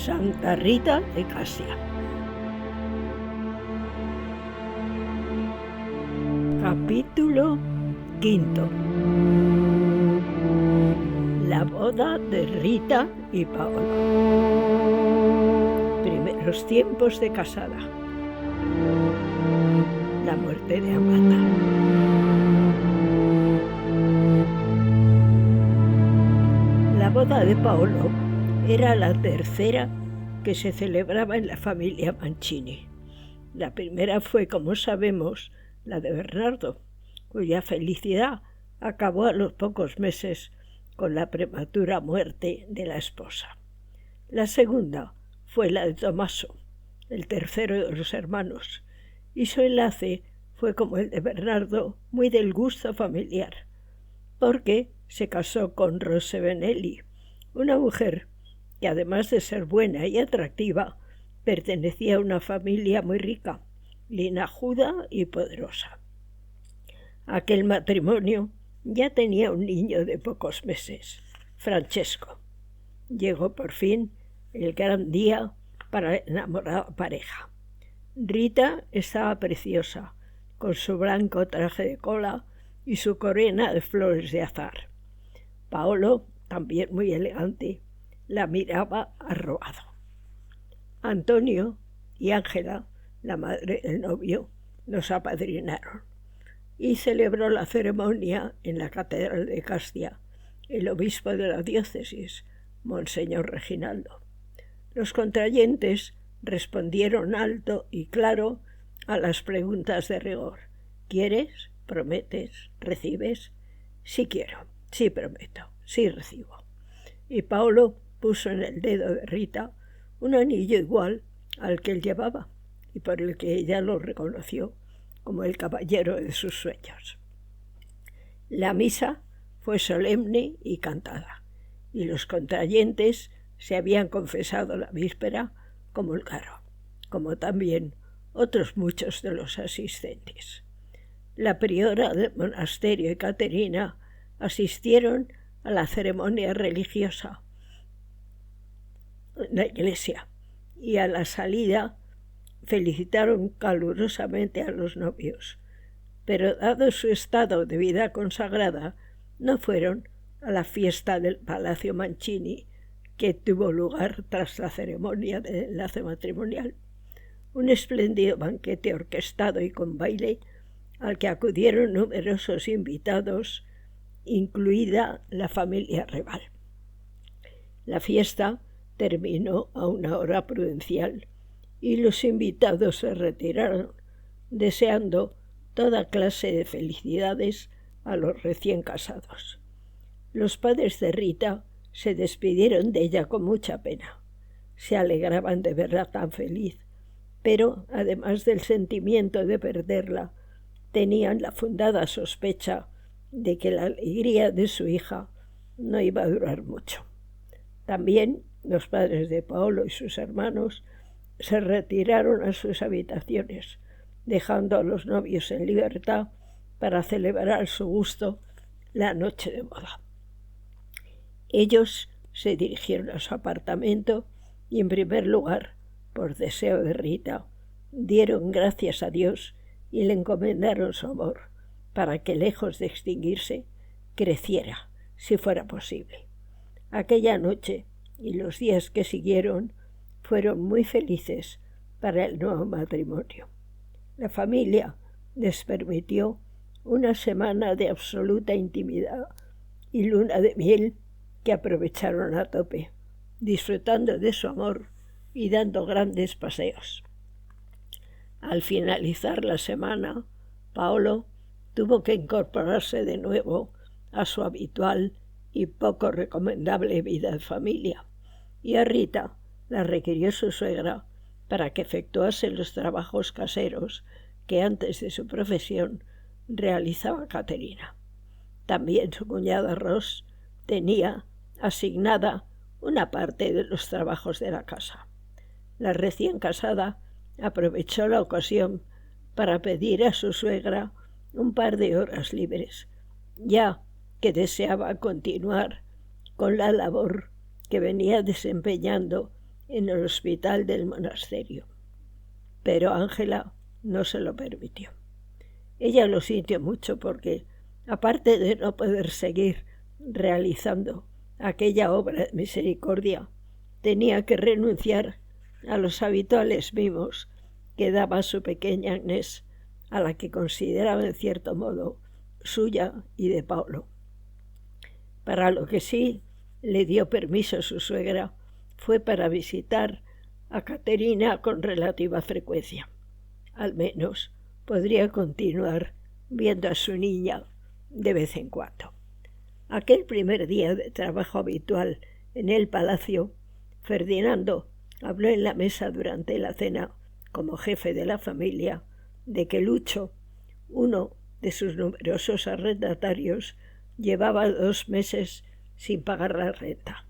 Santa Rita de Casia. Capítulo 5. La boda de Rita y Paolo. Primeros tiempos de casada. La muerte de Amata. La boda de Paolo era la tercera que se celebraba en la familia Mancini. La primera fue, como sabemos, la de Bernardo, cuya felicidad acabó a los pocos meses con la prematura muerte de la esposa. La segunda fue la de Tommaso, el tercero de los hermanos, y su enlace fue como el de Bernardo, muy del gusto familiar, porque se casó con Rose Benelli, una mujer que, además de ser buena y atractiva, pertenecía a una familia muy rica, linajuda y poderosa. Aquel matrimonio ya tenía un niño de pocos meses, Francesco. Llegó por fin el gran día para la enamorada pareja. Rita estaba preciosa, con su blanco traje de cola y su corona de flores de azahar. Paolo, también muy elegante, la miraba arrobado. Antonio y Ángela, la madre del novio, nos apadrinaron y celebró la ceremonia en la catedral de Castia el obispo de la diócesis, Monseñor Reginaldo. Los contrayentes respondieron alto y claro a las preguntas de rigor. ¿Quieres? ¿Prometes? ¿Recibes? Sí quiero, sí prometo, sí recibo. Y Paolo puso en el dedo de Rita un anillo igual al que él llevaba y por el que ella lo reconoció como el caballero de sus sueños. La misa fue solemne y cantada, y los contrayentes se habían confesado la víspera, comulgaron, como también otros muchos de los asistentes. La priora del monasterio y Caterina asistieron a la ceremonia religiosa en la iglesia y a la salida felicitaron calurosamente a los novios, pero dado su estado de vida consagrada, no fueron a la fiesta del Palacio Mancini que tuvo lugar tras la ceremonia del enlace matrimonial, un espléndido banquete orquestado y con baile al que acudieron numerosos invitados, incluida la familia real. La fiesta terminó a una hora prudencial y los invitados se retiraron, deseando toda clase de felicidades a los recién casados. Los padres de Rita se despidieron de ella con mucha pena. Se alegraban de verla tan feliz, pero, además del sentimiento de perderla, tenían la fundada sospecha de que la alegría de su hija no iba a durar mucho. También los padres de Paolo y sus hermanos se retiraron a sus habitaciones, dejando a los novios en libertad para celebrar a su gusto la noche de boda. Ellos se dirigieron a su apartamento y, en primer lugar, por deseo de Rita, dieron gracias a Dios y le encomendaron su amor para que, lejos de extinguirse, creciera, si fuera posible. Aquella noche y los días que siguieron fueron muy felices para el nuevo matrimonio. La familia les permitió una semana de absoluta intimidad y luna de miel que aprovecharon a tope, disfrutando de su amor y dando grandes paseos. Al finalizar la semana, Paolo tuvo que incorporarse de nuevo a su habitual y poco recomendable vida de familia, y a Rita la requirió su suegra para que efectuase los trabajos caseros que antes de su profesión realizaba Caterina. También su cuñada Ros tenía asignada una parte de los trabajos de la casa. La recién casada aprovechó la ocasión para pedir a su suegra un par de horas libres, ya que deseaba continuar con la labor que venía desempeñando en el hospital del monasterio. Pero Ángela no se lo permitió. Ella lo sintió mucho porque, aparte de no poder seguir realizando aquella obra de misericordia, tenía que renunciar a los habituales mimos que daba su pequeña Agnès, a la que consideraba en cierto modo suya y de Paulo. Para lo que sí le dio permiso su suegra fue para visitar a Caterina con relativa frecuencia. Al menos podría continuar viendo a su niña de vez en cuando. Aquel primer día de trabajo habitual en el palacio, Ferdinando habló en la mesa durante la cena, como jefe de la familia, de que Lucho, uno de sus numerosos arrendatarios, llevaba 2 meses sin pagar la renta.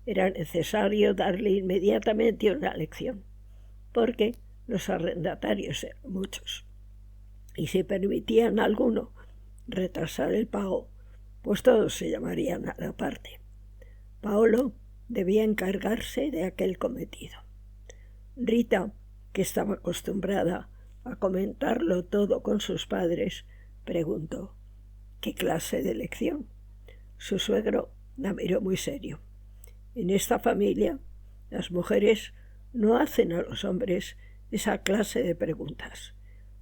Era necesario darle inmediatamente una lección, porque los arrendatarios eran muchos, y si permitían a alguno retrasar el pago, pues todos se llamarían a la parte. Paolo debía encargarse de aquel cometido. Rita, que estaba acostumbrada a comentarlo todo con sus padres, preguntó: ¿qué clase de lección? Su suegro la miró muy serio. En esta familia, las mujeres no hacen a los hombres esa clase de preguntas.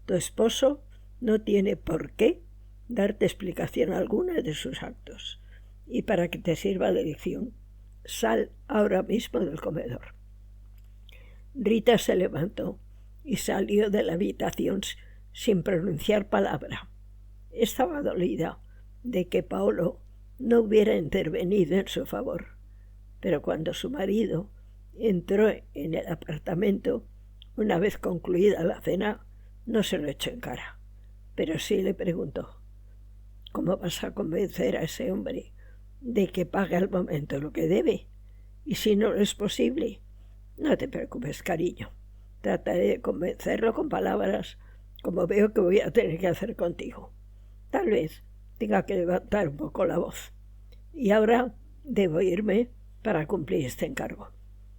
Tu esposo no tiene por qué darte explicación alguna de sus actos. Y para que te sirva de lección, sal ahora mismo del comedor. Rita se levantó y salió de la habitación sin pronunciar palabra. Estaba dolida de que Paolo no hubiera intervenido en su favor, pero cuando su marido entró en el apartamento, una vez concluida la cena, no se lo echó en cara, pero sí le preguntó: ¿cómo vas a convencer a ese hombre de que pague al momento lo que debe? Y si no es posible, no te preocupes, cariño. Trataré de convencerlo con palabras, como veo que voy a tener que hacer contigo. Tal vez tenga que levantar un poco la voz. Y ahora debo irme para cumplir este encargo.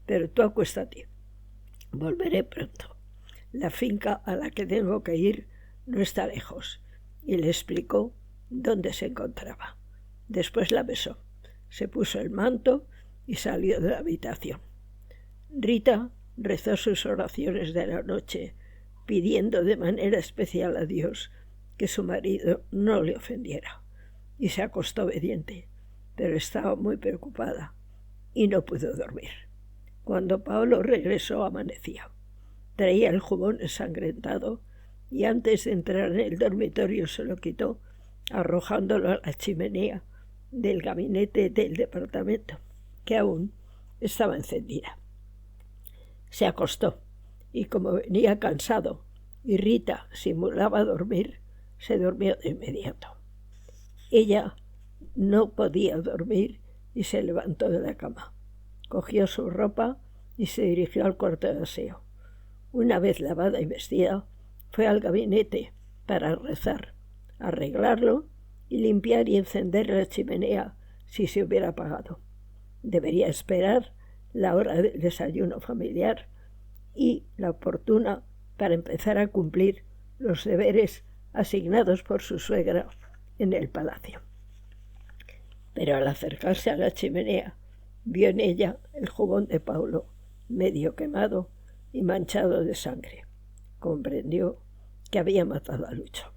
Pero tú acuéstate. Volveré pronto. La finca a la que tengo que ir no está lejos. Y le explicó dónde se encontraba. Después la besó. Se puso el manto y salió de la habitación. Rita rezó sus oraciones de la noche, pidiendo de manera especial a Dios que su marido no le ofendiera, y se acostó obediente, pero estaba muy preocupada y no pudo dormir. Cuando Paolo regresó amanecía. Traía el jubón ensangrentado y antes de entrar en el dormitorio se lo quitó, arrojándolo a la chimenea del gabinete del departamento, que aún estaba encendida. Se acostó, y como venía cansado y Rita simulaba dormir, se durmió de inmediato. Ella no podía dormir y se levantó de la cama. Cogió su ropa y se dirigió al cuarto de aseo. Una vez lavada y vestida, fue al gabinete para rezar, arreglarlo y limpiar y encender la chimenea si se hubiera apagado. Debería esperar la hora del desayuno familiar y la oportuna para empezar a cumplir los deberes asignados por su suegra en el palacio. Pero al acercarse a la chimenea, vio en ella el jubón de Paulo, medio quemado y manchado de sangre. Comprendió que había matado a Lucho.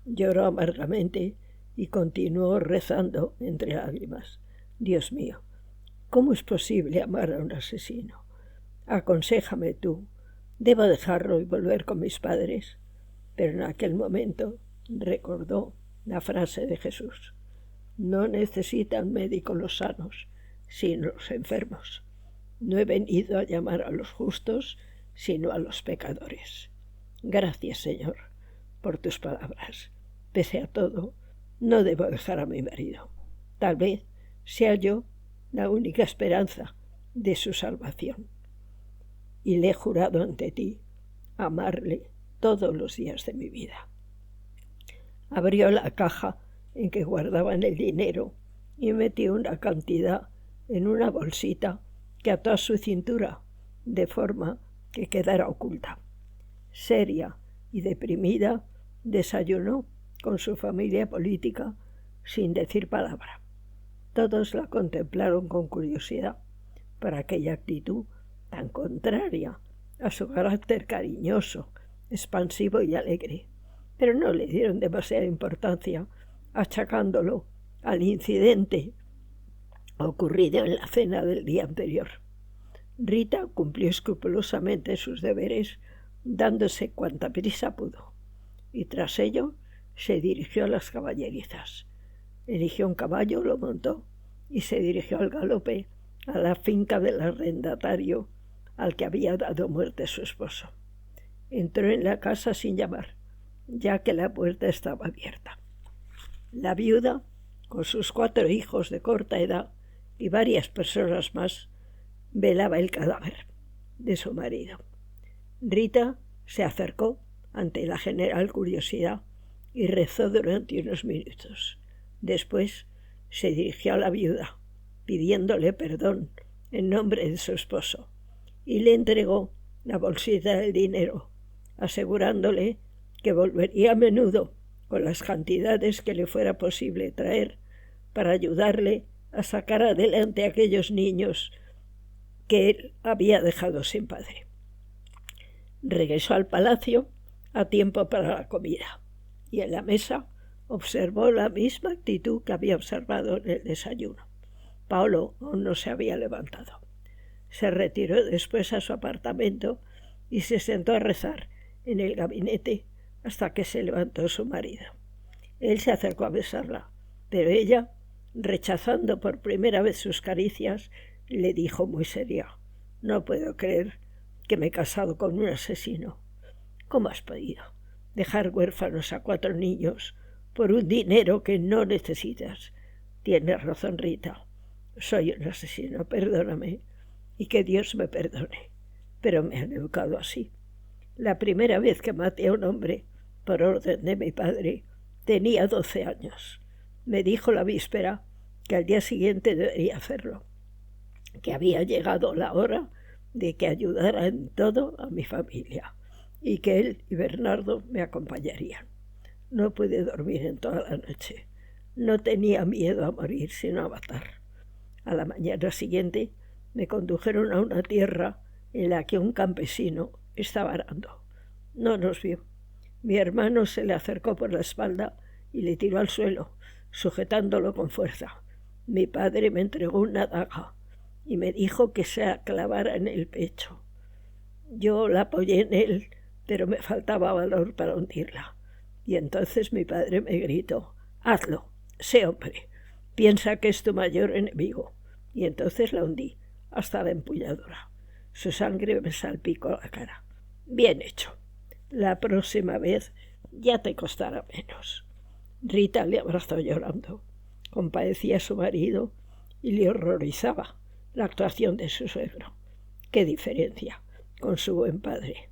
Lloró amargamente y continuó rezando entre lágrimas: Dios mío, ¿cómo es posible amar a un asesino? Aconséjame tú, ¿debo dejarlo y volver con mis padres? Pero en aquel momento recordó la frase de Jesús: no necesitan médicos los sanos, sino los enfermos. No he venido a llamar a los justos, sino a los pecadores. Gracias, Señor, por tus palabras. Pese a todo, no debo dejar a mi marido. Tal vez sea yo la única esperanza de su salvación. Y le he jurado ante ti amarle todos los días de mi vida. Abrió la caja en que guardaban el dinero y metió una cantidad en una bolsita que ató a su cintura de forma que quedara oculta. Seria y deprimida, desayunó con su familia política sin decir palabra. Todos la contemplaron con curiosidad por aquella actitud tan contraria a su carácter cariñoso, expansivo y alegre, pero no le dieron demasiada importancia, achacándolo al incidente ocurrido en la cena del día anterior. Rita cumplió escrupulosamente sus deberes, dándose cuanta prisa pudo, y tras ello se dirigió a las caballerizas. Eligió un caballo, lo montó y se dirigió al galope a la finca del arrendatario al que había dado muerte su esposo. Entró en la casa sin llamar, ya que la puerta estaba abierta. La viuda, con sus 4 hijos de corta edad y varias personas más, velaba el cadáver de su marido. Rita se acercó ante la general curiosidad y rezó durante unos minutos. Después se dirigió a la viuda, pidiéndole perdón en nombre de su esposo, y le entregó la bolsita del dinero, asegurándole que volvería a menudo con las cantidades que le fuera posible traer para ayudarle a sacar adelante a aquellos niños que él había dejado sin padre. Regresó al palacio a tiempo para la comida, y en la mesa observó la misma actitud que había observado en el desayuno. Paolo aún no se había levantado. Se retiró después a su apartamento y se sentó a rezar en el gabinete hasta que se levantó su marido. Él se acercó a besarla, pero ella, rechazando por primera vez sus caricias, le dijo muy seria: «No puedo creer que me he casado con un asesino. ¿Cómo has podido dejar huérfanos a 4 niños por un dinero que no necesitas? Tienes razón, Rita. Soy un asesino, perdóname, y que Dios me perdone, pero me han educado así. La primera vez que maté a un hombre, por orden de mi padre, tenía 12 años. Me dijo la víspera que al día siguiente debería hacerlo, que había llegado la hora de que ayudara en todo a mi familia, y que él y Bernardo me acompañarían. No pude dormir en toda la noche. No tenía miedo a morir, sino a matar. A la mañana siguiente me condujeron a una tierra en la que un campesino estaba arando. No nos vio. Mi hermano se le acercó por la espalda y le tiró al suelo, sujetándolo con fuerza. Mi padre me entregó una daga y me dijo que se la clavara en el pecho. Yo la apoyé en él, pero me faltaba valor para hundirla. Y entonces mi padre me gritó: «Hazlo, sé hombre, piensa que es tu mayor enemigo». Y entonces la hundí hasta la empuñadura. Su sangre me salpicó la cara. «Bien hecho. La próxima vez ya te costará menos». Rita le abrazó llorando. Compadecía a su marido y le horrorizaba la actuación de su suegro. ¡Qué diferencia con su buen padre!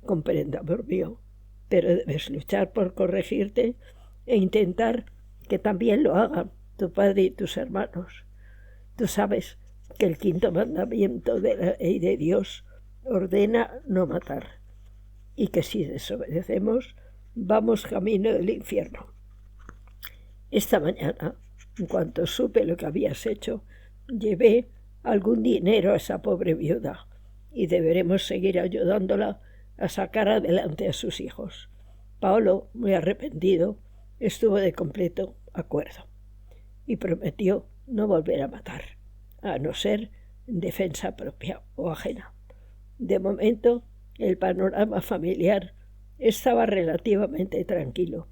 Comprendo, amor mío, pero debes luchar por corregirte e intentar que también lo hagan tu padre y tus hermanos. Tú sabes que el 5.º mandamiento de la ley de Dios ordena no matar, y que si desobedecemos vamos camino del infierno. Esta mañana, en cuanto supe lo que habías hecho, llevé algún dinero a esa pobre viuda y deberemos seguir ayudándola a sacar adelante a sus hijos. Paolo, muy arrepentido, estuvo de completo acuerdo y prometió no volver a matar, a no ser en defensa propia o ajena. De momento, el panorama familiar estaba relativamente tranquilo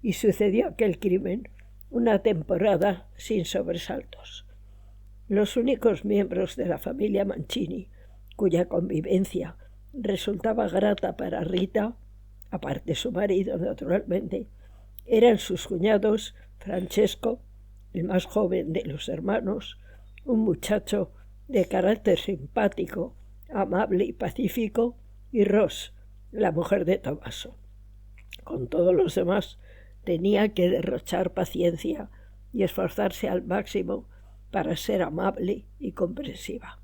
y sucedió aquel crimen una temporada sin sobresaltos. Los únicos miembros de la familia Mancini cuya convivencia resultaba grata para Rita, aparte de su marido naturalmente, eran sus cuñados Francesco, el más joven de los hermanos, un muchacho de carácter simpático, amable y pacífico, y Ros, la mujer de Tommaso. Con todos los demás tenía que derrochar paciencia y esforzarse al máximo para ser amable y comprensiva.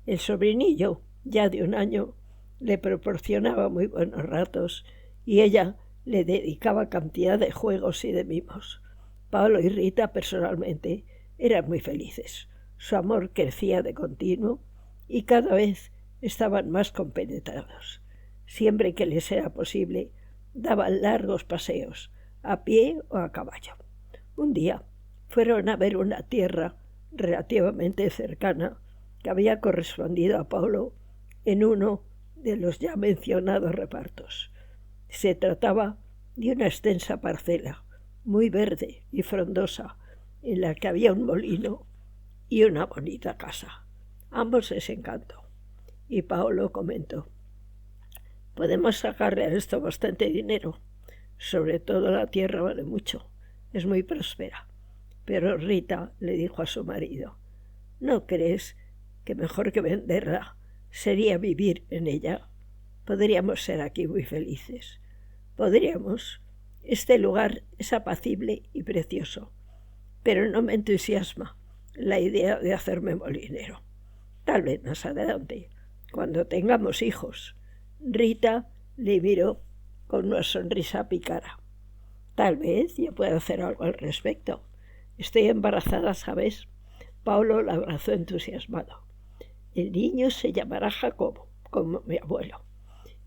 El sobrinillo ya de 1 año, le proporcionaba muy buenos ratos y ella le dedicaba cantidad de juegos y de mimos. Paolo y Rita personalmente eran muy felices. Su amor crecía de continuo y cada vez estaban más compenetrados. Siempre que les era posible, daban largos paseos, a pie o a caballo. Un día fueron a ver una tierra relativamente cercana que había correspondido a Paolo en uno de los ya mencionados repartos. Se trataba de una extensa parcela, muy verde y frondosa, en la que había un molino y una bonita casa. Ambos les encantó. Y Paolo comentó: «Podemos sacarle a esto bastante dinero. Sobre todo la tierra vale mucho. Es muy próspera». Pero Rita le dijo a su marido: «¿No crees que mejor que venderla sería vivir en ella? Podríamos ser aquí muy felices. Podríamos. Este lugar es apacible y precioso, pero no me entusiasma la idea de hacerme molinero. Tal vez más adelante, cuando tengamos hijos». Rita le miró con una sonrisa pícara. «Tal vez yo pueda hacer algo al respecto. Estoy embarazada, ¿sabes?». Paolo la abrazó entusiasmado. «El niño se llamará Jacobo, como mi abuelo,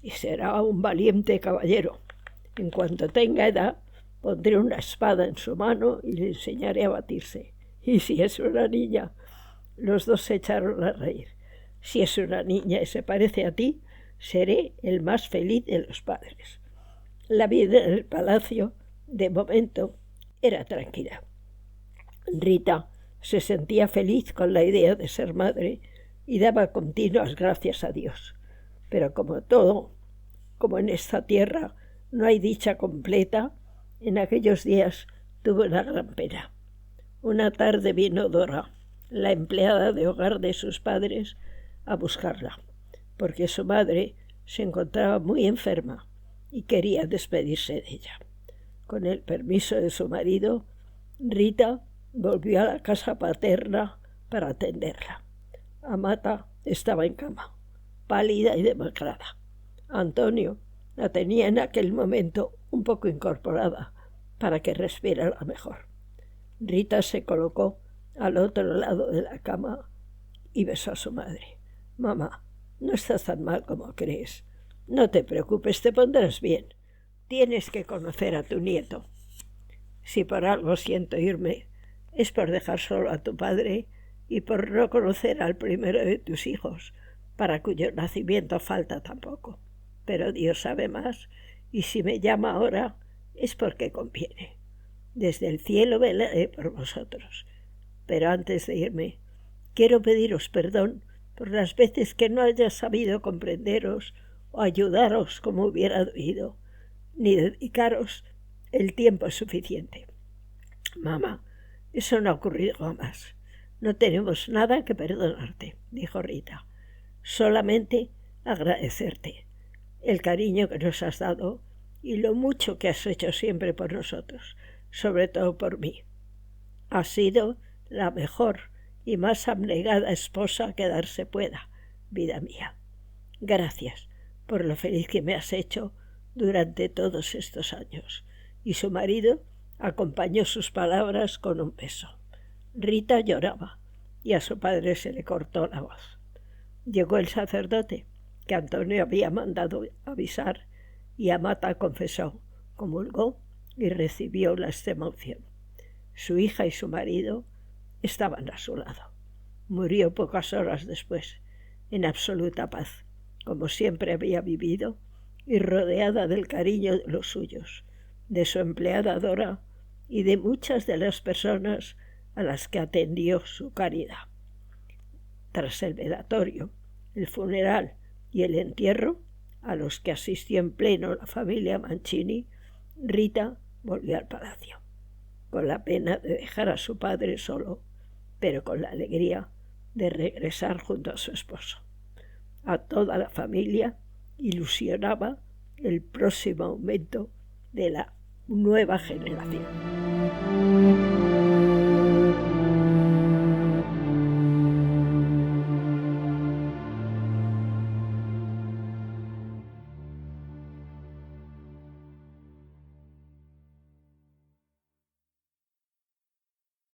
y será un valiente caballero. En cuanto tenga edad, pondré una espada en su mano y le enseñaré a batirse. Y si es una niña…». Los dos se echaron a reír. «Si es una niña y se parece a ti, seré el más feliz de los padres». La vida en el palacio, de momento, era tranquila. Rita se sentía feliz con la idea de ser madre y daba continuas gracias a Dios. Pero como todo, como en esta tierra no hay dicha completa, en aquellos días tuvo una gran pena. Una tarde vino Dora, la empleada de hogar de sus padres, a buscarla, porque su madre se encontraba muy enferma y quería despedirse de ella. Con el permiso de su marido, Rita volvió a la casa paterna para atenderla. Amata estaba en cama, pálida y demacrada. Antonio la tenía en aquel momento un poco incorporada para que respirara mejor. Rita se colocó al otro lado de la cama y besó a su madre. «Mamá, no estás tan mal como crees. No te preocupes, te pondrás bien. Tienes que conocer a tu nieto. Si por algo siento irme, es por dejar solo a tu padre y por no conocer al primero de tus hijos, para cuyo nacimiento falta tan poco. Pero Dios sabe más, y si me llama ahora es porque conviene. Desde el cielo velaré por vosotros. Pero antes de irme, quiero pediros perdón por las veces que no haya sabido comprenderos o ayudaros como hubiera debido, ni dedicaros el tiempo suficiente». «Mamá, eso no ha ocurrido jamás. No tenemos nada que perdonarte», dijo Rita. «Solamente agradecerte el cariño que nos has dado y lo mucho que has hecho siempre por nosotros, sobre todo por mí. Has sido la mejor y más abnegada esposa que darse pueda, vida mía. Gracias por lo feliz que me has hecho durante todos estos años». Y su marido acompañó sus palabras con un beso. Rita lloraba y a su padre se le cortó la voz. Llegó el sacerdote, que Antonio había mandado avisar, y Amata confesó, comulgó y recibió la extremaunción. Su hija y su marido estaban a su lado. Murió pocas horas después, en absoluta paz, como siempre había vivido, y rodeada del cariño de los suyos, de su empleada Dora y de muchas de las personas a las que atendió su caridad. Tras el velatorio, el funeral y el entierro, a los que asistió en pleno la familia Mancini, Rita volvió al palacio, con la pena de dejar a su padre solo, pero con la alegría de regresar junto a su esposo. A toda la familia ilusionaba el próximo aumento de la nueva generación.